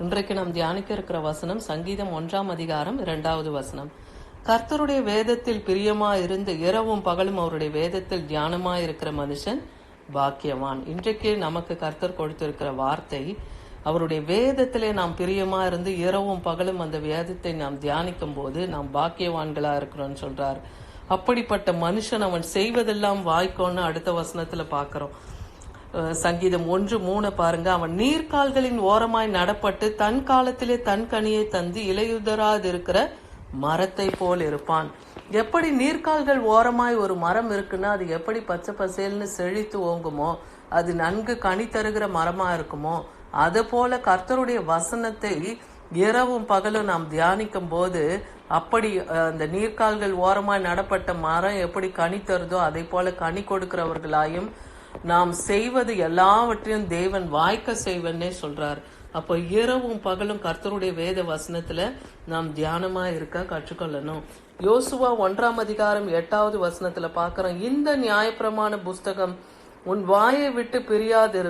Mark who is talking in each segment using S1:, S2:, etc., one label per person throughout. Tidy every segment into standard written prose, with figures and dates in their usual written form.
S1: இன்றைக்கு நாம் தியானிக்க இருக்கிற வசனம் சங்கீதம் 1 அதிகாரம் 2வது வசனம். கர்த்தருடைய வேதத்தில் பிரியமா இருந்து இரவும் பகலும் அவருடைய வேதத்தில் தியானமா இருக்கிற மனுஷன் பாக்கியவான். இன்றைக்கு நமக்கு கர்த்தர் கொடுத்திருக்கிற வார்த்தை, அவருடைய வேதத்திலே நாம் பிரியமா இருந்து இரவும் பகலும் அந்த வேதத்தை நாம் தியானிக்கும் போது நாம் பாக்கியவான்களா இருக்கிறோம்னு சொல்றார். அப்படிப்பட்ட மனுஷன் அவன் செய்வதெல்லாம் வாய்க்கோன்னு அடுத்த வசனத்துல பாக்கிறோம். சங்கீதம் 1:3 பாருங்க. அவன் நீர்கால்களின் ஓரமாய் நடப்பட்டு தன் காலத்திலே தன் கனியை தந்து இலையுதராதிருக்கிற மரத்தை போல் இருப்பான். எப்படி நீர்கால்கள் ஓரமாய் ஒரு மரம் இருக்குன்னா அது எப்படி பச்சை பசேல்னு செழித்து ஓங்குமோ, அது நன்கு கனி தருகிற மரமா இருக்குமோ, அது போல கர்த்தருடைய வசனத்தை இரவும் பகலும் நாம் தியானிக்கும் போது அப்படி அந்த நீர்கால்கள் ஓரமாய் நடப்பட்ட மரம் எப்படி கனி தருதோ அதை போல கனி கொடுக்கிறவர்களாயும் நாம் செய்வது எல்லாவற்றையும் தேவன் வாய்க்க செய்வன்னே சொல்றார். அப்போ இரவும் பகலும் கர்த்தருடைய வேத வசனத்துல நாம் தியானமா இருக்க கற்றுக்கொள்ளணும். யோசுவா 1 அதிகாரம் 8வது வசனத்துல பாக்கிறோம். இந்த நியாயப்பிரமாண புஸ்தகம் உன் வாயை விட்டு பிரியாது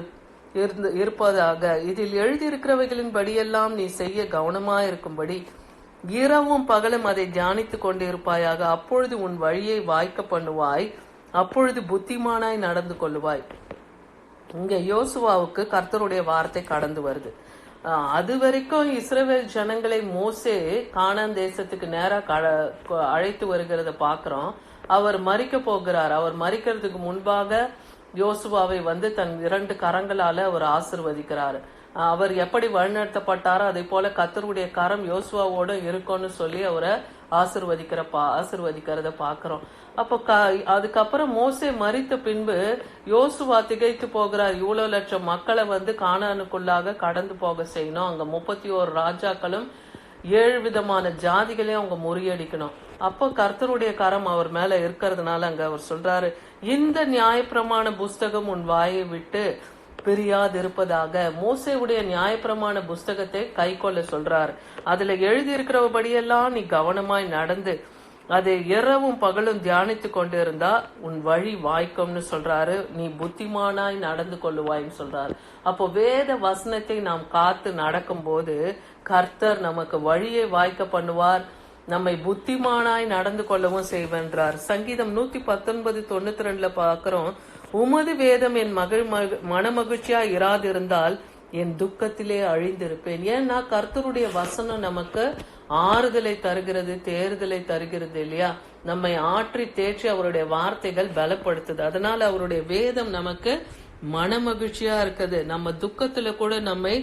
S1: இருப்பதாக, இதில் எழுதியிருக்கிறவைகளின் படியெல்லாம் நீ செய்ய கவனமா இருக்கும்படி இரவும் பகலும் அதை தியானித்து கொண்டிருப்பாயாக. அப்பொழுது உன் வழியை வாய்க்க பண்ணுவாய், அப்பொழுது புத்திமானாய் நடந்து கொள்ளுவாய். இங்க யோசுவாவுக்கு கர்த்தருடைய வார்த்தை கடந்து வருது. அது வரைக்கும் இஸ்ரவேல் ஜனங்களை மோசே கானான் தேசத்துக்கு நேரா அழைத்து வருகிறத பாக்குறோம். அவர் மரிக்க போகிறார். அவர் மரிக்கிறதுக்கு முன்பாக யோசுவாவை தன் 2 கரங்களால அவர் ஆசிர்வதிக்கிறார். அவர் எப்படி வழிநடத்தப்பட்டாரோ அதே போல கர்த்தருடைய கரம் யோசுவாவோட இருக்கும்னு சொல்லி அவரை ஆசிர்வதிக்கிறத பாக்குறோம். அப்போ அதுக்கப்புறம் மோசே மரித்த பின்பு யோசுவா திகைத்து போகிறார். இவ்வளவு லட்சம் மக்களை கானானுக்குள்ளாக கடந்து போக செய்யணும். அங்க 31 ராஜாக்களும் 7 விதமான ஜாதிகளையும் அவங்க முறியடிக்கணும். அப்போ கர்த்தருடைய கரம் அவர் மேல இருக்கிறதுனால அங்க அவர் சொல்றாரு, இந்த நியாயப்பிரமாண புஸ்தகம் உன் வாயை விட்டு பிரியாதிருப்பதாக. மோசேவுடைய நியாயப்பிரமாண புஸ்தகத்தை கை கொள்ள சொல்றார். அதுல எழுதியிருக்கிறபடியெல்லாம் நீ கவனமாய் நடந்து அதை இரவும் பகலும் தியானித்து கொண்டு இருந்தா உன் வழி வாய்க்கும்னு சொல்றாரு. நீ புத்திமானாய் நடந்து கொள்ளுவாய்ன்னு சொல்றாரு. அப்போ வேத வசனத்தை நாம் காத்து நடக்கும் போது கர்த்தர் நமக்கு வழியை வாய்க்க பண்ணுவார், நம்மை புத்திமானாய் நடந்து கொள்ளவும் செய்வென்றார். சங்கீதம் 119:92 பாக்கிறோம். உமது வேதம் என் மனமகிழ்ச்சியா இராதிருந்தால் என் துக்கத்திலே அழிந்திருப்பேன். ஏன்னா கர்த்தருடைய வசனம் நமக்கு ஆறுதலை தருகிறது, தேறுதலை தருகிறது இல்லையா? நம்மை ஆற்றி தேற்றி அவருடைய வார்த்தைகள் பலப்படுத்துது. அதனால அவருடைய வேதம் நமக்கு மனமகிழ்ச்சியா இருக்குது. நம்ம துக்கத்துல கூட நம்மை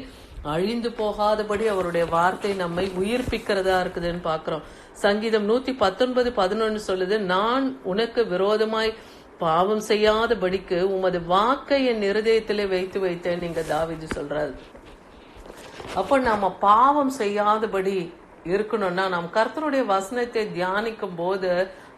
S1: அழிந்து போகாதபடி அவருடைய வார்த்தை நம்மை உயிர்ப்பிக்கிறதா இருக்குதுன்னு பாக்குறோம். சங்கீதம் 119:11 சொல்லுது, நான் உனக்கு விரோதமாய் பாவம் செய்யாதபடிக்கு உமது வாக்கை என் இருதயத்திலே வைத்து வைத்தேன். நீங்க தாவீது சொல்றாரு. அப்ப நாம பாவம் செய்யாதபடி இருக்கணும்னா நாம் கர்த்தருடைய வசனத்தை தியானிக்கும் போது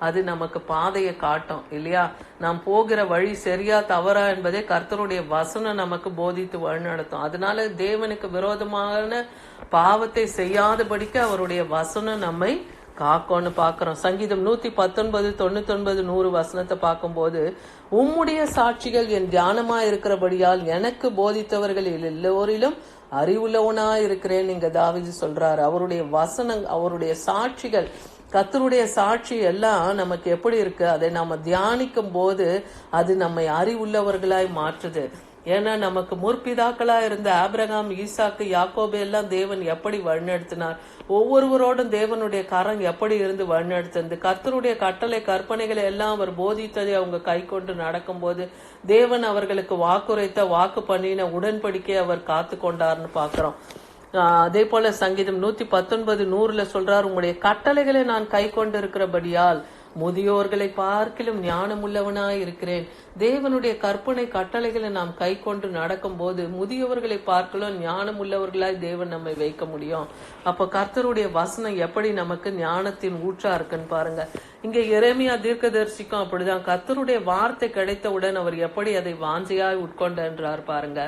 S1: அது நமக்கு பாதையை காட்டும் இல்லையா? நாம் போகிற வழி சரியா தவறா என்பதை கர்த்தருடைய வசனம் நமக்கு போதித்து வழிநடத்தும். அதனால தேவனுக்கு விரோதமான பாவத்தை செய்யாதபடிக்கு அவருடைய வசனம் நம்மை காக்கோன்னு பாக்கிறோம். சங்கீதம் 119:99-100 வசனத்தை பார்க்கும்போது, உம்முடைய சாட்சிகள் என் தியானமா இருக்கிறபடியால் எனக்கு போதித்தவர்கள் எல்லோரிலும் அறிவுள்ளவனா இருக்கிறேன். நீங்க தாவீது சொல்றாரு. அவருடைய வசனம், அவருடைய சாட்சிகள், கர்த்தருடைய சாட்சி எல்லாம் நமக்கு எப்படி இருக்கு, அதை நாம தியானிக்கும் போது அது நம்மை அறிவுள்ளவர்களாய் மாற்றுது. ஏன்னா நமக்கு முற்பிதாக்களா இருந்த ஆபிரகாம், ஈசாக்கு, யாக்கோபு எல்லாம் தேவன் எப்படி வழிநடத்தினார், ஒவ்வொருவரோடும் தேவனுடைய கரம் எப்படி இருந்து வழிநடத்துது, கர்த்தருடைய கட்டளை கற்பனைகளை எல்லாம் அவர் போதித்ததை அவங்க கை கொண்டு நடக்கும் போது தேவன் அவர்களுக்கு வாக்குரைத்த வாக்கு பண்ணின உடன்படிக்கை அவர் காத்து கொண்டார்னு பாக்குறோம். அதே போல சங்கீதம் 119:100 சொல்றார், உங்களுடைய கட்டளைகளை நான் கை கொண்டு இருக்கிறபடியால் முதியோர்களை பார்க்கிலும் ஞானம் உள்ளவனாய் இருக்கிறேன். தேவனுடைய கற்பனை கட்டளைகளை நாம் கை கொண்டு நடக்கும் போது முதியவர்களை பார்க்கலாம் ஞானம் உள்ளவர்களாய் தேவன் நம்மை வைக்க முடியும். அப்ப கர்த்தருடைய வசனம் எப்படி நமக்கு ஞானத்தின் ஊற்றா இருக்குன்னு பாருங்க. இங்க எரேமியா தீர்க்கதரிசிக்கும் அப்படிதான். கர்த்தருடைய வார்த்தை கிடைத்தவுடன் அவர் எப்படி அதை வாஞ்சையாய் உட்கொண்டார் பாருங்க.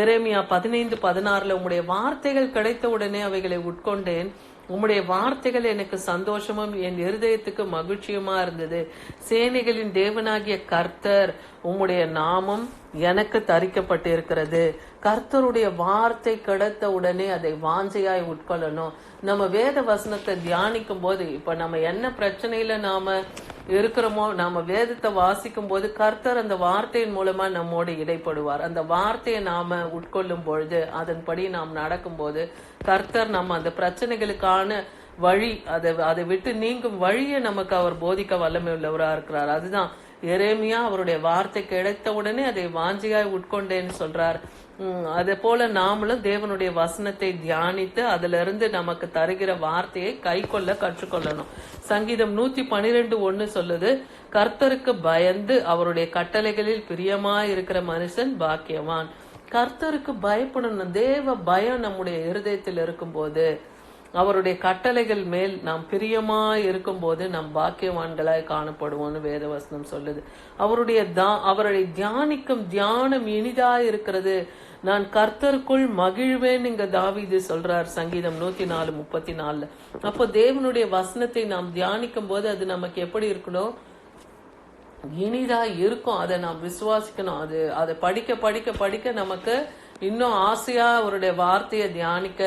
S1: எரேமியா 15:16 உம்முடைய வார்த்தைகள் கிடைத்த உடனே அவைகளை உட்கொண்டேன், உம்முடைய வார்த்தைகள் எனக்கு சந்தோஷமும் என் இருதயத்துக்கு மகிழ்ச்சியுமா இருந்தது. சேனைகளின் தேவனாகிய கர்த்தர் உம்முடைய நாமம் எனக்கு தரிக்கப்பட்டிருக்கிறது. கர்த்தருடைய வார்த்தை கிடைத்த உடனே அதை வாஞ்சையாய் உட்கொள்ளணும். நம்ம வேத வசனத்தை தியானிக்கும் போது, இப்ப நம்ம என்ன பிரச்சனையில நாம இருக்கிறோமோ, நாம வேதத்தை வாசிக்கும் போது கர்த்தர் அந்த வார்த்தையின் மூலமா நம்மோடு இடைப்படுவார். அந்த வார்த்தையை நாம உட்கொள்ளும் பொழுது, அதன்படி நாம் நடக்கும் போது கர்த்தர் நம்ம அந்த பிரச்சனைகளுக்கான வழி, அதை விட்டு நீங்கும் வழியை நமக்கு அவர் போதிக்க வல்லமை உள்ளவரா இருக்கிறார். அதுதான் எரேமியா அவருடைய வார்த்தை கிடைத்த உடனே அதை வாஞ்சியாய் உட்கொண்டேன்னு சொல்றார். அதே போல நாமளும் தேவனுடைய வசனத்தை தியானித்து அதுல இருந்து நமக்கு தருகிற வார்த்தையை கை கொள்ள கற்றுக்கொள்ளணும். சங்கீதம் 112:1 சொல்லுது, கர்த்தருக்கு பயந்து அவருடைய கட்டளைகளில் பிரியமாய் இருக்கிற மனுஷன் பாக்கியவான். கர்த்தருக்கு பயப்படணும். தேவ பயம் நம்முடைய இருதயத்தில் இருக்கும் போது, அவருடைய கட்டளைகள் மேல் நாம் பிரியமாய் இருக்கும் போது நாம் பாக்கியவான்களாய் காணப்படுவோம்னு வேதவசனம் சொல்லுது. அவருடைய தியானிக்கும் தியானம் இனிதாய் இருக்கிறது. நான் கர்த்தருக்குள் மகிழ்வேன் இங்க தாவீது சொல்றார் சங்கீதம் 104:34. அப்போ தேவனுடைய வசனத்தை நாம் தியானிக்கும் போது அது நமக்கு எப்படி இருக்கணும்? இனிதா இருக்கும். அதை நாம் விசுவாசிக்கணும். அதை படிக்க படிக்க படிக்க நமக்கு இன்னும் ஆசையா அவருடைய வார்த்தையை தியானிக்க,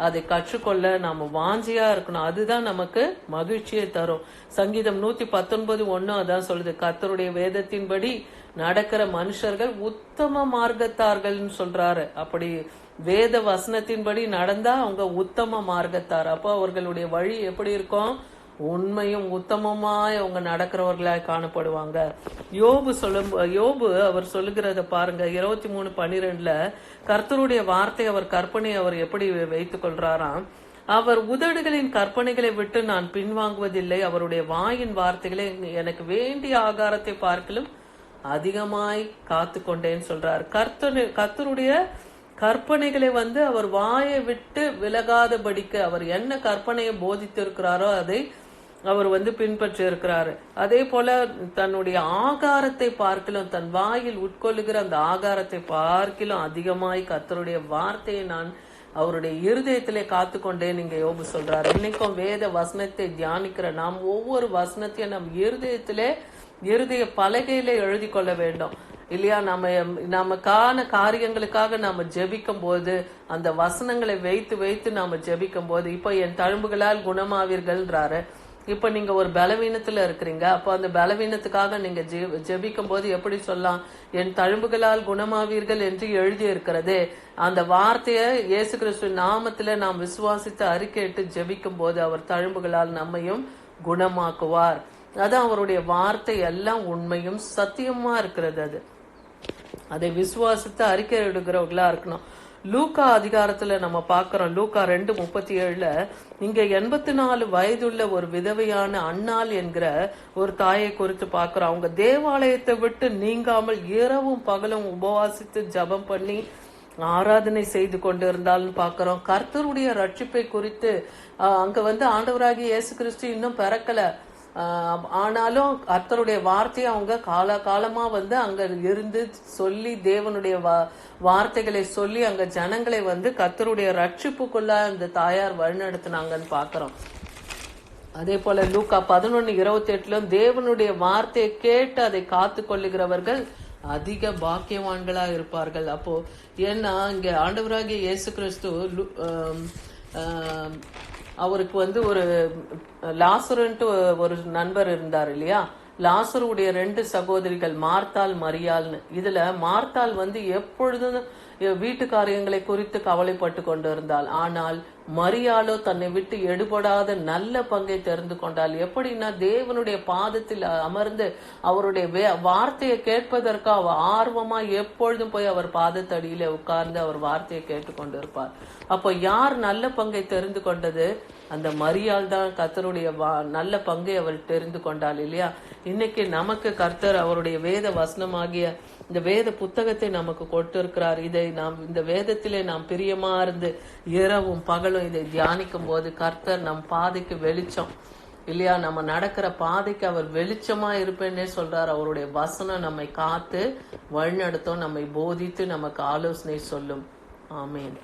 S1: அதை கற்றுக்கொள்ள நாம வாஞ்சியா இருக்கணும். அதுதான் நமக்கு மகிழ்ச்சியை தரும். சங்கீதம் 119:1 அதான் சொல்லுது, கர்த்தருடைய வேதத்தின்படி நடக்கிற மனுஷர்கள் உத்தம மார்க்கத்தார்கள்னு சொல்றாரு. அப்படி வேத வசனத்தின்படி நடந்தா அவங்க உத்தம மார்க்கத்தார். அப்போ அவர்களுடைய வழி எப்படி இருக்கும்? உண்மையும் உத்தமமாய் அவங்க நடக்கிறவர்களாய் காணப்படுவாங்க. யோபு அவர் சொல்லுகிறத பாருங்க, 23:12 கர்த்தருடைய வார்த்தை அவர் கற்பனை அவர் எப்படி வைத்துக் கொள்றாராம். அவர் உதடுகளின் கற்பனைகளை விட்டு நான் பின்வாங்குவதில்லை, அவருடைய வாயின் வார்த்தைகளை எனக்கு வேண்டிய ஆகாரத்தை பார்க்கலும் அதிகமாய் காத்து கொண்டேன்னு சொல்றார். கர்த்தருடைய கற்பனைகளை அவர் வாயை விட்டு விலகாதபடிக்க அவர் என்ன கற்பனையை போதித்திருக்கிறாரோ அதை அவர் பின்பற்றி இருக்கிறாரு. அதே போல தன்னுடைய ஆகாரத்தை பார்க்கலும், தன் வாயில் உட்கொள்ளுகிற அந்த ஆகாரத்தை பார்க்கலும் அதிகமாய் கர்த்தருடைய வார்த்தையை நான் அவருடைய இருதயத்திலே காத்து கொண்டேன் இங்க யோபு சொல்றாரு. இன்னைக்கும் வேத வசனத்தை தியானிக்கிற நாம் ஒவ்வொரு வசனத்தையும் நம் இருதய பலகையில எழுதி கொள்ள வேண்டும் இல்லையா? நமக்கான காரியங்களுக்காக நாம ஜெபிக்கும் போது அந்த வசனங்களை வைத்து வைத்து நாம ஜெபிக்கும் போது, இப்ப என் தழும்புகளால் குணமாவீர்கள்ன்றாரு. இப்ப நீங்க ஒரு பலவீனத்துல இருக்கிறீங்க, அப்ப அந்த பலவீனத்துக்காக நீங்க ஜெபிக்கும் போது எப்படி சொல்லலாம்? என் தழும்புகளால் குணமாவீர்கள் என்று எழுதி இருக்கிறது. அந்த வார்த்தைய இயேசு கிறிஸ்து நாமத்துல நாம் விசுவாசித்து அறிக்கையிட்டு ஜெபிக்கும் போது அவர் தழும்புகளால் நம்மையும் குணமாக்குவார். அதான் அவருடைய வார்த்தை எல்லாம் உண்மையும் சத்தியமா இருக்கிறது. அதை விசுவாசித்து அறிக்கை எடுக்கிறவர்களா இருக்கணும். லூக்கா அதிகாரத்துல நம்ம பாக்கிறோம், லூக்கா 2:37 இங்க 84 வயதுள்ள ஒரு விதவையான அன்னாள் என்கிற ஒரு தாயை குறித்து பாக்குறோம். அவங்க தேவாலயத்தை விட்டு நீங்காமல் இரவும் பகலும் உபவாசித்து ஜபம் பண்ணி ஆராதனை செய்து கொண்டு இருந்தாலும் பாக்கிறோம். கர்த்தருடைய ரட்சிப்பை குறித்து அங்க ஆண்டவராகிய இயேசு கிறிஸ்து இன்னும் பிறக்கல. ஆனாலும் கர்த்தருடைய வார்த்தையை அவங்க காலமா அங்க இருந்து சொல்லி, தேவனுடைய வார்த்தைகளை சொல்லி அங்க ஜனங்களை கர்த்தருடைய ரட்சிப்புக்குள்ள அந்த தாயார் வழிநடத்தினாங்கன்னு பாக்குறோம். அதே போல லூக்கா 11:28 தேவனுடைய வார்த்தையை கேட்டு அதை காத்து கொள்ளுகிறவர்கள் அதிக பாக்கியவான்களா இருப்பார்கள். அப்போ ஏன்னா இங்க ஆண்டவராகிய இயேசு கிறிஸ்து அவருக்கு ஒரு லாசருன்ட்டு ஒரு நண்பர் இருந்தார் இல்லையா? லாசருடைய 2 சகோதரிகள் மார்த்தாள் மரியாள்னு. இதுல மார்த்தாள் எப்பொழுதும் வீட்டு காரியங்களை குறித்து கவலைப்பட்டு கொண்டு இருந்தாள். ஆனால் மரியாளோ தன்னை விட்டு எடுபடாத நல்ல பங்கை தெரிந்து கொண்டாள். எப்படின்னா தேவனுடைய பாதத்தில் அமர்ந்து அவருடைய வார்த்தையை கேட்பதற்கு அவ ஆர்வமா எப்பொழுதும் போய் அவர் பாதத்தடியில உட்கார்ந்து அவர் வார்த்தையை கேட்டுக்கொண்டு இருப்பார். அப்போ யார் நல்ல பங்கை தெரிந்து கொண்டது? அந்த மரியாள் தான் கர்த்தருடைய நல்ல பங்கை அவர் தெரிந்து கொண்டாள் இல்லையா? இன்னைக்கு நமக்கு கர்த்தர் அவருடைய வேத வசனமாகிய இந்த வேத புத்தகத்தை நமக்கு கொடுத்திருக்கிறார். இதை நாம் இந்த வேதத்திலே நாம் பிரியமா இருந்து இரவும் பகலும் இதை தியானிக்கும் போது கர்த்தர் நம் பாதைக்கு வெளிச்சம் இல்லையா? நம்ம நடக்கிற பாதைக்கு அவர் வெளிச்சமா இருப்பேன்னே சொல்றார். அவருடைய வசனம் நம்மை காத்து வழிநடத்தும், நம்மை போதித்து நமக்கு ஆலோசனை சொல்லும். ஆமேன்.